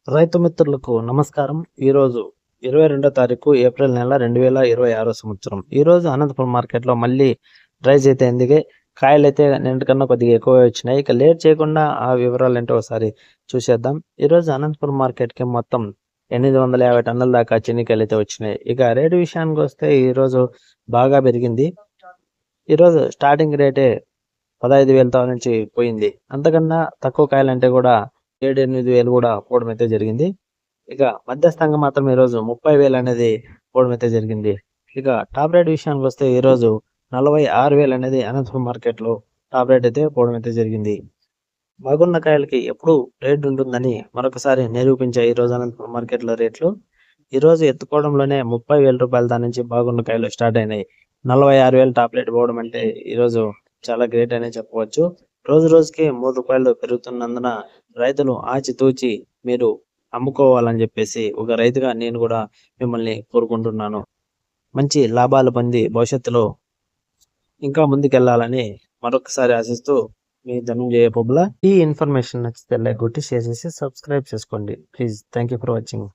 రైతు మిత్రులకు నమస్కారం. ఈరోజు 22వ తారీఖు ఏప్రిల్ నెల 2026 సంవత్సరం. ఈరోజు అనంతపురం మార్కెట్లో మళ్ళీ రైజ్ అయితే ఎందుకే కాయలైతే నిన్నటికన్నా కొద్దిగా ఎక్కువ వచ్చినాయి. ఇక లేట్ చేయకుండా ఆ వివరాలు ఏంటో ఒకసారి చూసేద్దాం. ఈరోజు అనంతపురం మార్కెట్కి మొత్తం 850 టన్నుల దాకా చెనిక్కాయలు అయితే వచ్చినాయి. ఇక రేటు విషయానికి వస్తే ఈరోజు బాగా పెరిగింది. ఈరోజు స్టార్టింగ్ రేటే 15,000 నుంచి పోయింది. అంతకన్నా తక్కువ కాయలంటే కూడా 7-8 వేలు కూడా పోవడం అయితే జరిగింది. ఇక మధ్యస్థంగా మాత్రం ఈరోజు 30,000 అనేది పోవడం అయితే జరిగింది. ఇక టాప్ రేట్ విషయానికి వస్తే ఈరోజు 46,000 అనేది అనంతపురం మార్కెట్లో టాప్ రేట్ అయితే పోవడం అయితే జరిగింది. బాగున్న కాయలకి ఎప్పుడు రేట్ ఉంటుందని మరొకసారి నిరూపించే ఈరోజు అనంతపురం మార్కెట్లో రేట్లు. ఈరోజు ఎత్తుకోవడంలోనే 30,000 రూపాయల దాని నుంచి బాగున్న కాయలు స్టార్ట్ అయినాయి. 46,000 టాప్ రేట్ పోవడం అంటే ఈరోజు చాలా గ్రేట్ అనే చెప్పవచ్చు. రోజు రోజుకి 3 రూపాయలు పెరుగుతున్నందున రైతులు ఆచితూచి మీరు అమ్ముకోవాలని చెప్పేసి ఒక రైతుగా నేను కూడా మిమ్మల్ని కోరుకుంటున్నాను. మంచి లాభాలు పొంది భవిష్యత్తులో ఇంకా ముందుకెళ్లాలని మరొకసారి ఆశిస్తూ మీ ధనంజయ పొబుల. ఈ ఇన్ఫర్మేషన్ నచ్చితే లైక్ కొట్టి షేర్ చేసి సబ్స్క్రైబ్ చేసుకోండి please. Thank you for watching.